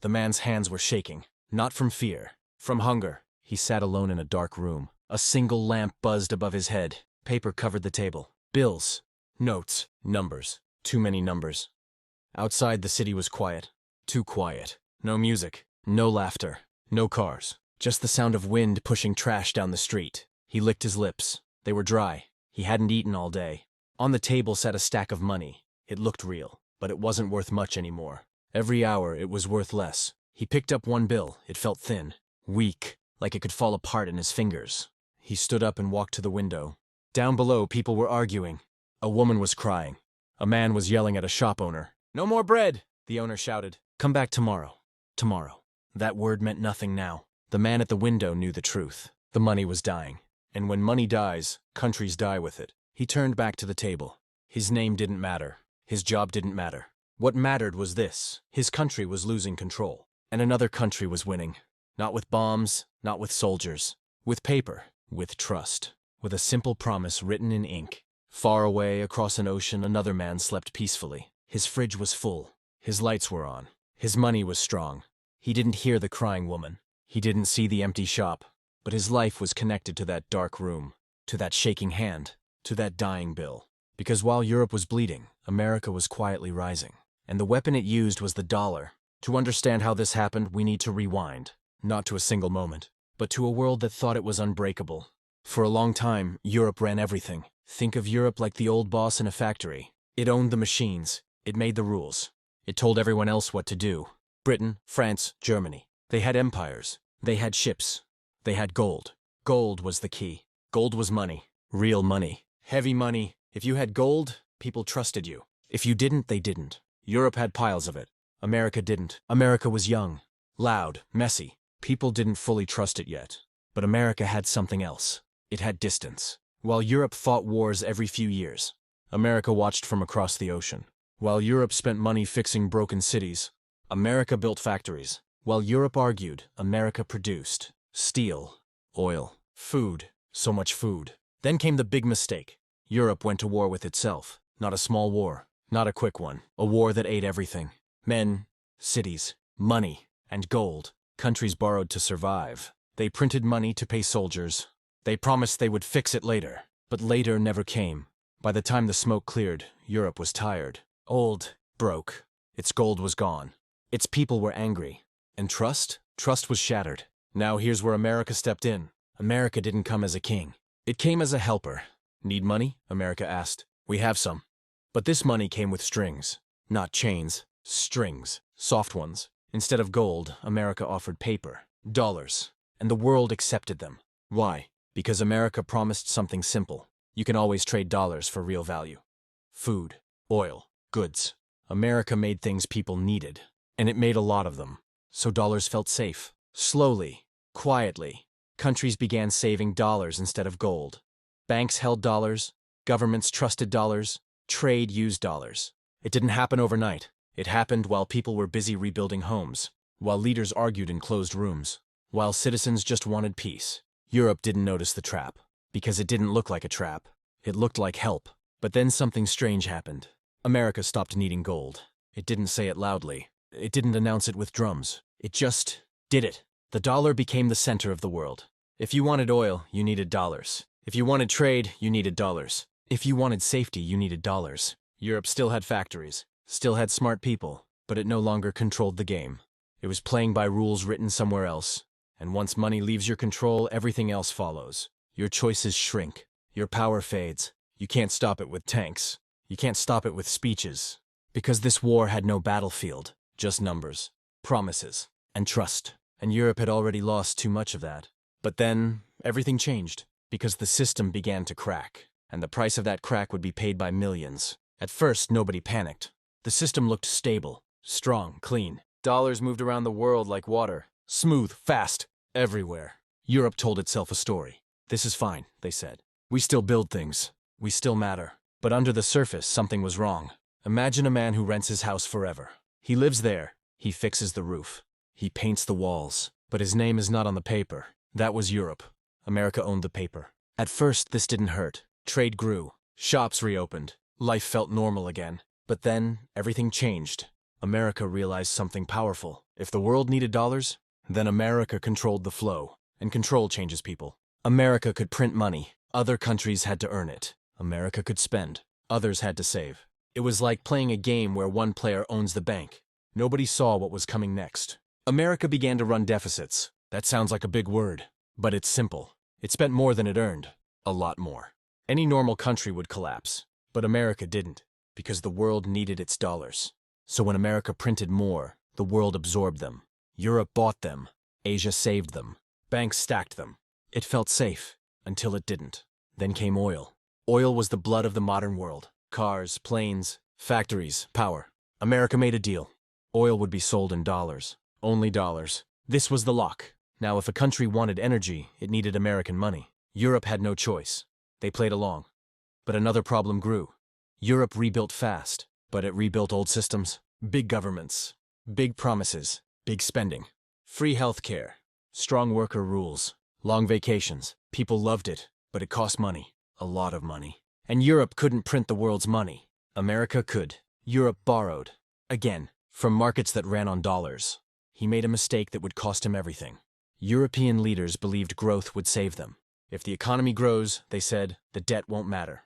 The man's hands were shaking, not from fear, from hunger. He sat alone in a dark room. A single lamp buzzed above his head. Paper covered the table. Bills, notes, numbers. Too many numbers. Outside, the city was quiet. Too quiet. No music, no laughter, no cars. Just the sound of wind pushing trash down the street. He licked his lips. They were dry. He hadn't eaten all day. On the table sat a stack of money. It looked real, but it wasn't worth much anymore. Every hour, it was worth less. He picked up one bill. It felt thin, weak, like it could fall apart in his fingers. He stood up and walked to the window. Down below, people were arguing. A woman was crying. A man was yelling at a shop owner. "No more bread!" the owner shouted. "Come back tomorrow. Tomorrow." That word meant nothing now. The man at the window knew the truth. The money was dying. And when money dies, countries die with it. He turned back to the table. His name didn't matter. His job didn't matter. What mattered was this. His country was losing control. And another country was winning. Not with bombs, not with soldiers. With paper. With trust. With a simple promise written in ink. Far away, across an ocean, another man slept peacefully. His fridge was full. His lights were on. His money was strong. He didn't hear the crying woman. He didn't see the empty shop. But his life was connected to that dark room. To that shaking hand. To that dying bill. Because while Europe was bleeding, America was quietly rising. And the weapon it used was the dollar. To understand how this happened, we need to rewind. Not to a single moment, but to a world that thought it was unbreakable. For a long time, Europe ran everything. Think of Europe like the old boss in a factory. It owned the machines. It made the rules. It told everyone else what to do. Britain, France, Germany. They had empires. They had ships. They had gold. Gold was the key. Gold was money. Real money. Heavy money. If you had gold, people trusted you. If you didn't, they didn't. Europe had piles of it. America didn't. America was young, loud, messy. People didn't fully trust it yet. But America had something else. It had distance. While Europe fought wars every few years, America watched from across the ocean. While Europe spent money fixing broken cities, America built factories. While Europe argued, America produced. Steel, oil, food, so much food. Then came the big mistake. Europe went to war with itself. Not a small war, not a quick one. A war that ate everything. Men, cities, money, and gold. Countries borrowed to survive. They printed money to pay soldiers. They promised they would fix it later. But later never came. By the time the smoke cleared, Europe was tired. Old, broke. Its gold was gone. Its people were angry. And trust? Trust was shattered. Now here's where America stepped in. America didn't come as a king. It came as a helper. Need money? America asked. We have some. But this money came with strings. Not chains. Strings. Soft ones. Instead of gold, America offered paper. Dollars. And the world accepted them. Why? Because America promised something simple. You can always trade dollars for real value. Food. Oil. Goods. America made things people needed. And it made a lot of them. So dollars felt safe. Slowly. Quietly. Countries began saving dollars instead of gold. Banks held dollars. Governments trusted dollars. Trade used dollars. It didn't happen overnight. It happened while people were busy rebuilding homes. While leaders argued in closed rooms. While citizens just wanted peace. Europe didn't notice the trap. Because it didn't look like a trap. It looked like help. But then something strange happened. America stopped needing gold. It didn't say it loudly. It didn't announce it with drums. It just did it. The dollar became the center of the world. If you wanted oil, you needed dollars. If you wanted trade, you needed dollars. If you wanted safety, you needed dollars. Europe still had factories, still had smart people, but it no longer controlled the game. It was playing by rules written somewhere else. And once money leaves your control, everything else follows. Your choices shrink. Your power fades. You can't stop it with tanks. You can't stop it with speeches. Because this war had no battlefield, just numbers, promises, and trust. And Europe had already lost too much of that. But then, everything changed, because the system began to crack. And the price of that crack would be paid by millions. At first, nobody panicked. The system looked stable, strong, clean. Dollars moved around the world like water. Smooth, fast, everywhere. Europe told itself a story. This is fine, they said. We still build things. We still matter. But under the surface, something was wrong. Imagine a man who rents his house forever. He lives there. He fixes the roof. He paints the walls. But his name is not on the paper. That was Europe. America owned the paper. At first, this didn't hurt. Trade grew. Shops reopened. Life felt normal again. But then, everything changed. America realized something powerful. If the world needed dollars, then America controlled the flow. And control changes people. America could print money. Other countries had to earn it. America could spend. Others had to save. It was like playing a game where one player owns the bank. Nobody saw what was coming next. America began to run deficits. That sounds like a big word, but it's simple. It spent more than it earned. A lot more. Any normal country would collapse. But America didn't, because the world needed its dollars. So when America printed more, the world absorbed them. Europe bought them. Asia saved them. Banks stacked them. It felt safe, until it didn't. Then came oil. Oil was the blood of the modern world. Cars, planes, factories, power. America made a deal. Oil would be sold in dollars. Only dollars. This was the lock. Now, if a country wanted energy, it needed American money. Europe had no choice. They played along. But another problem grew. Europe rebuilt fast, but it rebuilt old systems. Big governments. Big promises. Big spending. Free health care. Strong worker rules. Long vacations. People loved it, but it cost money. A lot of money. And Europe couldn't print the world's money. America could. Europe borrowed. Again, from markets that ran on dollars. He made a mistake that would cost him everything. European leaders believed growth would save them. If the economy grows, they said, the debt won't matter.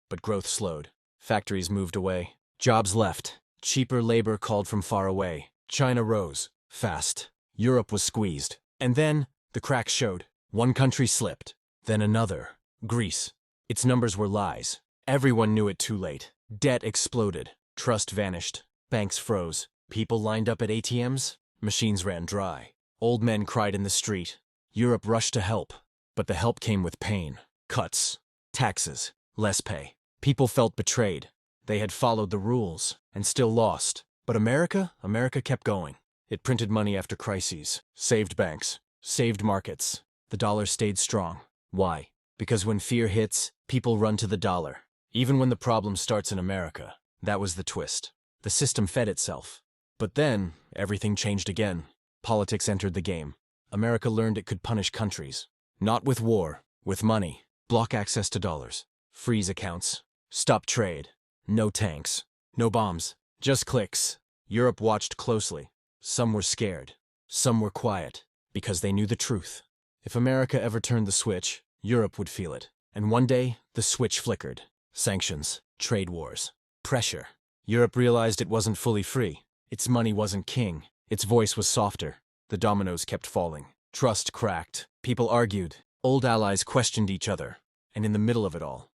But growth slowed. Factories moved away. Jobs left. Cheaper labor called from far away. China rose. Fast. Europe was squeezed. And then, the cracks showed. One country slipped. Then another. Greece. Its numbers were lies. Everyone knew it too late. Debt exploded. Trust vanished. Banks froze. People lined up at ATMs. Machines ran dry. Old men cried in the street. Europe rushed to help. But the help came with pain. Cuts. Taxes. Less pay. People felt betrayed. They had followed the rules, and still lost. But America kept going. It printed money after crises. Saved banks. Saved markets. The dollar stayed strong. Why? Because when fear hits, people run to the dollar. Even when the problem starts in America. That was the twist. The system fed itself. But then, everything changed again. Politics entered the game. America learned it could punish countries. Not with war, with money. Block access to dollars. Freeze accounts. Stop trade. No tanks. No bombs. Just clicks. Europe watched closely. Some were scared. Some were quiet. Because they knew the truth. If America ever turned the switch, Europe would feel it. And one day, the switch flickered. Sanctions. Trade wars. Pressure. Europe realized it wasn't fully free. Its money wasn't king. Its voice was softer. The dominoes kept falling. Trust cracked. People argued. Old allies questioned each other. And in the middle of it all,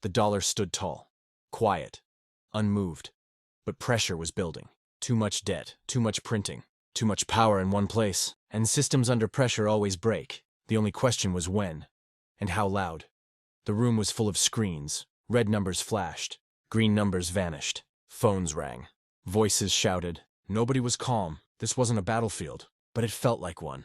the dollar stood tall. Quiet. Unmoved. But pressure was building. Too much debt. Too much printing. Too much power in one place. And systems under pressure always break. The only question was when. And how loud. The room was full of screens. Red numbers flashed. Green numbers vanished. Phones rang. Voices shouted. Nobody was calm. This wasn't a battlefield. But it felt like one.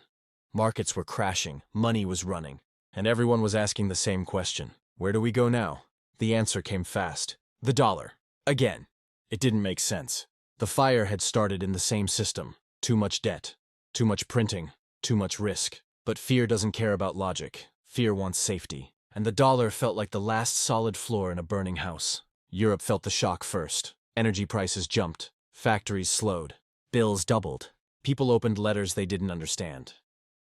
Markets were crashing. Money was running. And everyone was asking the same question. Where do we go now? The answer came fast. The dollar. Again. It didn't make sense. The fire had started in the same system. Too much debt. Too much printing. Too much risk. But fear doesn't care about logic. Fear wants safety. And the dollar felt like the last solid floor in a burning house. Europe felt the shock first. Energy prices jumped. Factories slowed. Bills doubled. People opened letters they didn't understand.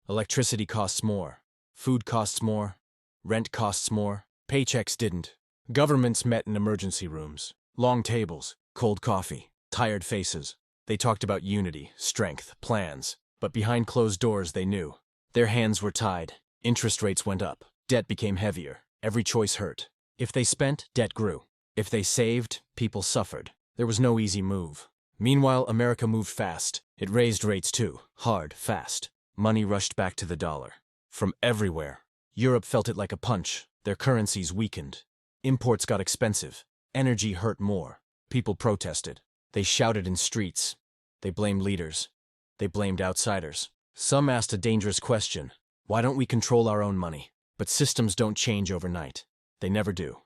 Electricity costs more. Food costs more. Rent costs more. Paychecks didn't. Governments met in emergency rooms. Long tables. Cold coffee. Tired faces. They talked about unity, strength, plans. But behind closed doors they knew. Their hands were tied. Interest rates went up. Debt became heavier. Every choice hurt. If they spent, debt grew. If they saved, people suffered. There was no easy move. Meanwhile, America moved fast. It raised rates too. Hard, fast. Money rushed back to the dollar. From everywhere. Europe felt it like a punch. Their currencies weakened. Imports got expensive. Energy hurt more. People protested. They shouted in streets. They blamed leaders. They blamed outsiders. Some asked a dangerous question. Why don't we control our own money? But systems don't change overnight. They never do.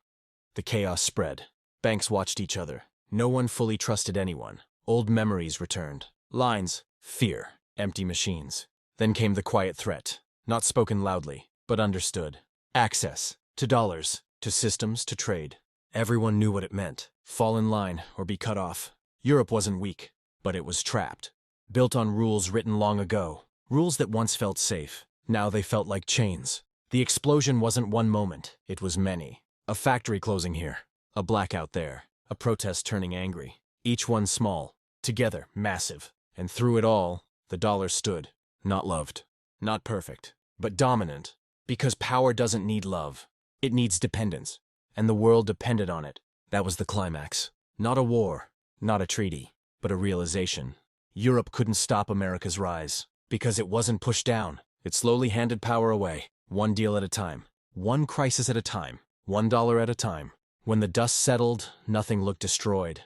The chaos spread. Banks watched each other. No one fully trusted anyone. Old memories returned. Lines. Fear. Empty machines. Then came the quiet threat. Not spoken loudly, but understood. Access. To dollars. To systems. To trade. Everyone knew what it meant. Fall in line or be cut off. Europe wasn't weak, but it was trapped. Built on rules written long ago, rules that once felt safe. Now they felt like chains. The explosion wasn't one moment, it was many. A factory closing here, a blackout there, a protest turning angry. Each one small, together massive. And through it all, the dollar stood. Not loved, not perfect, but dominant. Because power doesn't need love. It needs dependence. And the world depended on it. That was the climax. Not a war, not a treaty, but a realization. Europe couldn't stop America's rise. Because it wasn't pushed down. It slowly handed power away. One deal at a time. One crisis at a time. $1 at a time. When the dust settled, nothing looked destroyed.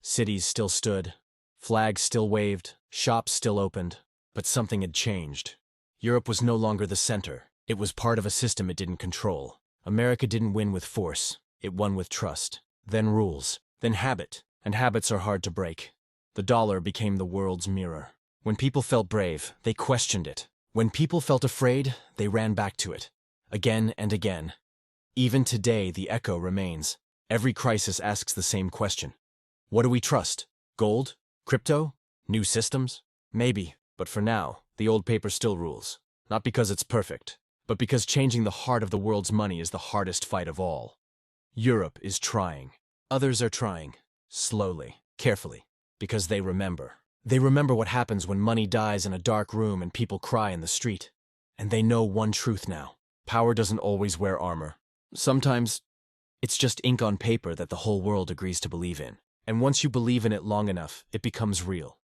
Cities still stood. Flags still waved. Shops still opened. But something had changed. Europe was no longer the center. It was part of a system it didn't control. America didn't win with force. It won with trust. Then rules. Then habit. And habits are hard to break. The dollar became the world's mirror. When people felt brave, they questioned it. When people felt afraid, they ran back to it. Again and again. Even today, the echo remains. Every crisis asks the same question. What do we trust? Gold? Crypto? New systems? Maybe, but for now, the old paper still rules. Not because it's perfect, but because changing the heart of the world's money is the hardest fight of all. Europe is trying. Others are trying. Slowly, carefully, because they remember. They remember what happens when money dies in a dark room and people cry in the street. And they know one truth now. Power doesn't always wear armor. Sometimes, it's just ink on paper that the whole world agrees to believe in. And once you believe in it long enough, it becomes real.